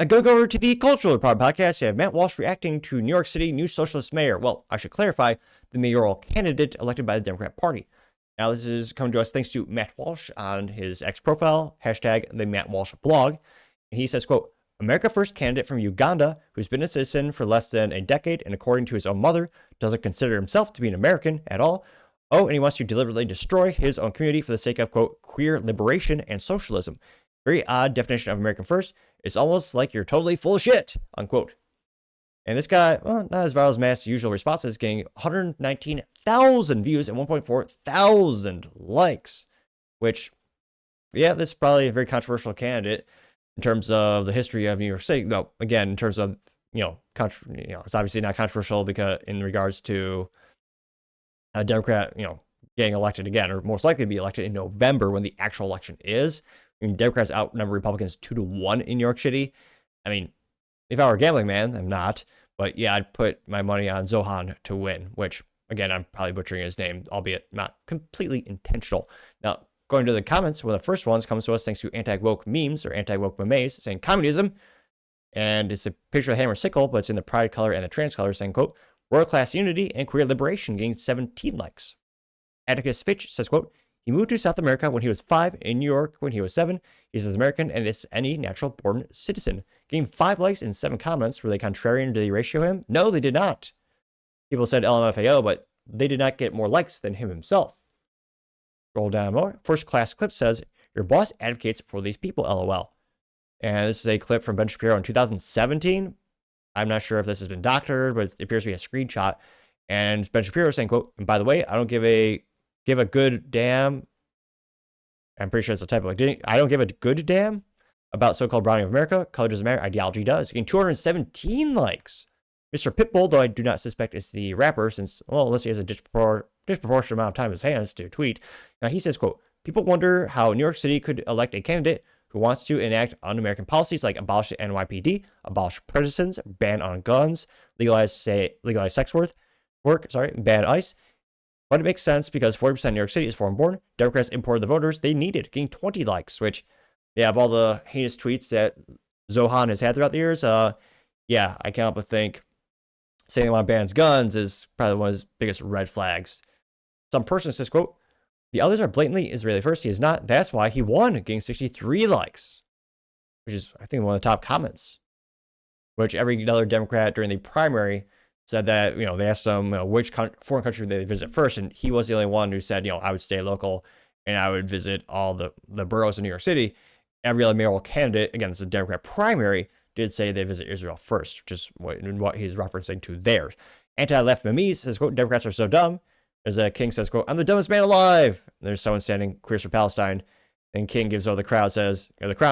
Now, going over to the Cultural Department podcast, you have Matt Walsh reacting to New York City new socialist mayor. Well, I should clarify, the mayoral candidate elected by the Democrat Party. Now, this is coming to us thanks to Matt Walsh on his X profile, hashtag the Matt Walsh blog. And he says, quote, America First candidate from Uganda, who's been a citizen for less than a decade and according to his own mother, doesn't consider himself to be an American at all. Oh, and he wants to deliberately destroy his own community for the sake of, quote, queer liberation and socialism. Very odd definition of American First. It's almost like you're totally full of shit, unquote. And this guy, well, not as viral as Matt's usual responses, getting 119,000 views and 1.4 thousand likes, which, yeah, this is probably a very controversial candidate in terms of the history of New York City. No, again, in terms of, it's obviously not controversial because in regards to a Democrat, getting elected again, or most likely to be elected in November when the actual election is. I mean, Democrats outnumber Republicans 2-1 in New York City. I mean, if I were a gambling man, I'm not. But yeah, I'd put my money on Zohran to win, which, again, I'm probably butchering his name, albeit not completely intentional. Now, going to the comments, one of the first ones comes to us thanks to anti-woke memes or anti-woke memes saying communism. And it's a picture of a hammer sickle, but it's in the pride color and the trans color saying, quote, world-class unity and queer liberation gained 17 likes. Atticus Fitch says, quote, he moved to South America when he was 5, in New York when he was 7. He's an American and is any natural-born citizen. Gained 5 likes and 7 comments. Were they contrarian? Did they ratio him? No, they did not. People said LMFAO, but they did not get more likes than him himself. Roll down more. First class clip says, your boss advocates for these people, LOL. And this is a clip from Ben Shapiro in 2017. I'm not sure if this has been doctored, but it appears to be a screenshot. And Ben Shapiro saying, quote, and by the way, I don't give a good damn. I'm pretty sure it's a type of, I don't give a good damn about so-called browning of America. Color doesn't matter. Ideology does. Getting 217 likes. Mr. Pitbull, though I do not suspect it's the rapper since, well, unless he has a disproportionate amount of time in his hands to tweet. Now he says, quote, people wonder how New York City could elect a candidate who wants to enact un-American policies like abolish the NYPD, abolish prisons, ban on guns, legalize sex work, ban ICE. But it makes sense because 40% of New York City is foreign-born. Democrats imported the voters they needed, getting 20 likes, which, yeah, of all the heinous tweets that Zohran has had throughout the years, yeah, I can't help but think saying they want to ban guns is probably one of his biggest red flags. Some person says, quote, the others are blatantly Israeli first. He is not. That's why he won, getting 63 likes, which is, I think, one of the top comments, which every other Democrat during the primary said that, they asked him which foreign country they visit first, and he was the only one who said, I would stay local and I would visit all the boroughs in New York City. Every other mayoral candidate, again, this is a Democrat primary, did say they visit Israel first, which is what he's referencing to there. Anti-left memes says, quote, Democrats are so dumb. There's a King says, quote, I'm the dumbest man alive. And there's someone standing, Queers for Palestine, and King gives over the crown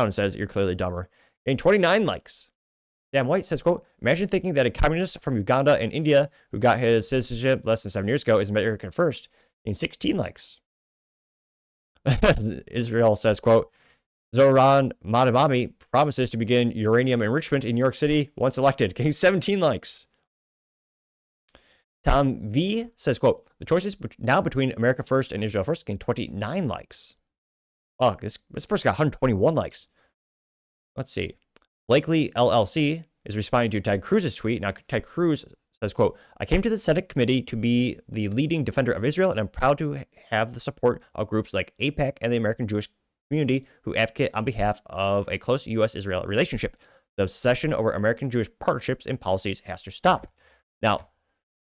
and says, you're clearly dumber. Getting 29 likes. Dan White says, quote, imagine thinking that a communist from Uganda and India who got his citizenship less than 7 years ago is American first. In 16 likes. Israel says, quote, Zohran Madamami promises to begin uranium enrichment in New York City once elected. Getting 17 likes. Tom V says, quote, the choice is now between America First and Israel First, getting 29 likes. Oh, this person got 121 likes. Let's see. Blakely LLC is responding to Ted Cruz's tweet. Now, Ted Cruz says, quote, I came to the Senate committee to be the leading defender of Israel, and I'm proud to have the support of groups like AIPAC and the American Jewish community who advocate on behalf of a close U.S.-Israel relationship. The obsession over American Jewish partnerships and policies has to stop. Now,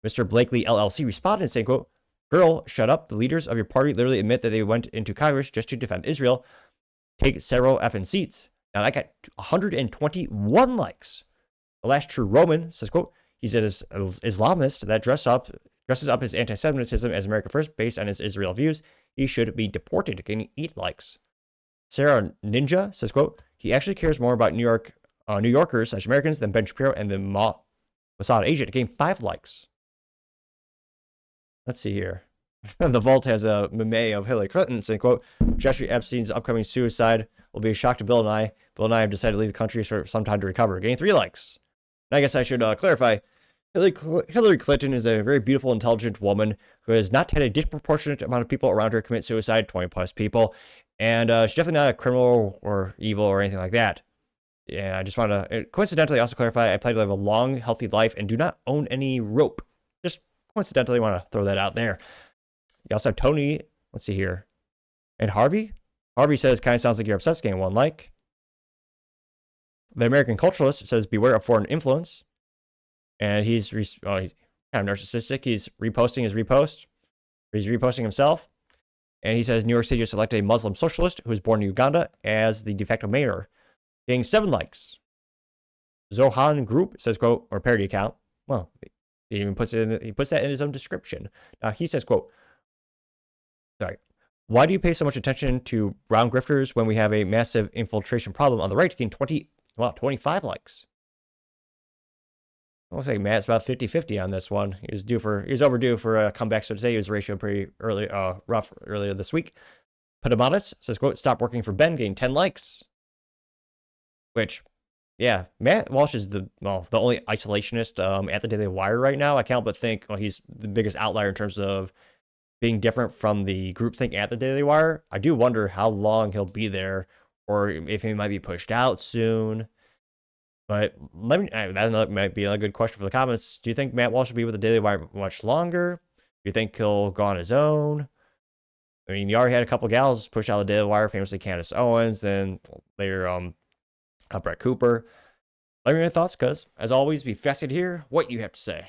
Mr. Blakely LLC responded saying, quote, girl, shut up. The leaders of your party literally admit that they went into Congress just to defend Israel. Take several effing seats. Now, that got 121 likes. The last true Roman says, quote, he's an Islamist that dresses up his anti-Semitism as America First based on his Israel views. He should be deported, getting 8 likes. Sarah Ninja says, quote, he actually cares more about New Yorkers / Americans than Ben Shapiro and the Mossad agent, getting 5 likes. Let's see here. The Vault has a meme of Hillary Clinton saying, quote, Jeffrey Epstein's upcoming suicide will be a shock to Bill and I. Bill and I have decided to leave the country for some time to recover, getting 3 likes. And I guess I should clarify. Hillary Clinton is a very beautiful, intelligent woman who has not had a disproportionate amount of people around her commit suicide, 20 plus people. And she's definitely not a criminal or evil or anything like that. Yeah, I just want to coincidentally also clarify, I plan to live a long, healthy life and do not own any rope. Just coincidentally want to throw that out there. You also have Tony, let's see here, and Harvey. Harvey says, kind of sounds like you're obsessed, getting one like. The American Culturalist says, beware of foreign influence. And he's kind of narcissistic. He's reposting his repost. He's reposting himself. And he says, New York City just elected a Muslim socialist who was born in Uganda as the de facto mayor, getting 7 likes. Zohran Group says, quote, or parody account. Well, he even puts that in his own description. Now he says, quote, sorry, why do you pay so much attention to brown grifters when we have a massive infiltration problem on the right, getting 25 likes? Looks like Matt's about 50-50 on this one. He was overdue for a comeback, so to say. He was ratio pretty rough earlier this week. Padamatis says, quote, stop working for Ben, getting 10 likes. Which, yeah, Matt Walsh is the only isolationist at the Daily Wire right now. I can't but think, he's the biggest outlier in terms of being different from the groupthink at the Daily Wire. I do wonder how long he'll be there, or if he might be pushed out soon. But that might be a good question for the comments. Do you think Matt Walsh will be with the Daily Wire much longer? Do you think he'll go on his own? I mean, you already had a couple gals push out the Daily Wire, famously Candace Owens, and later Brett Cooper. Let me know your thoughts, because as always, be fascinated to hear what you have to say.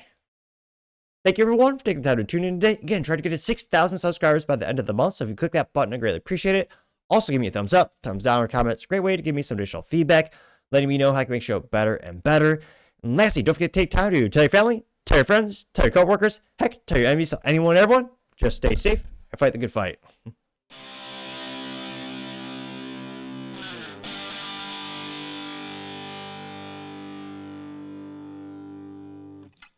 Thank you, everyone, for taking the time to tune in today. Again, try to get to 6,000 subscribers by the end of the month, so if you click that button, I greatly appreciate it. Also, give me a thumbs up, thumbs down, or comments. Great way to give me some additional feedback, letting me know how I can make the show better and better. And lastly, don't forget to take time to tell your family, tell your friends, tell your coworkers, heck, tell your enemies, anyone, everyone. Just stay safe and fight the good fight.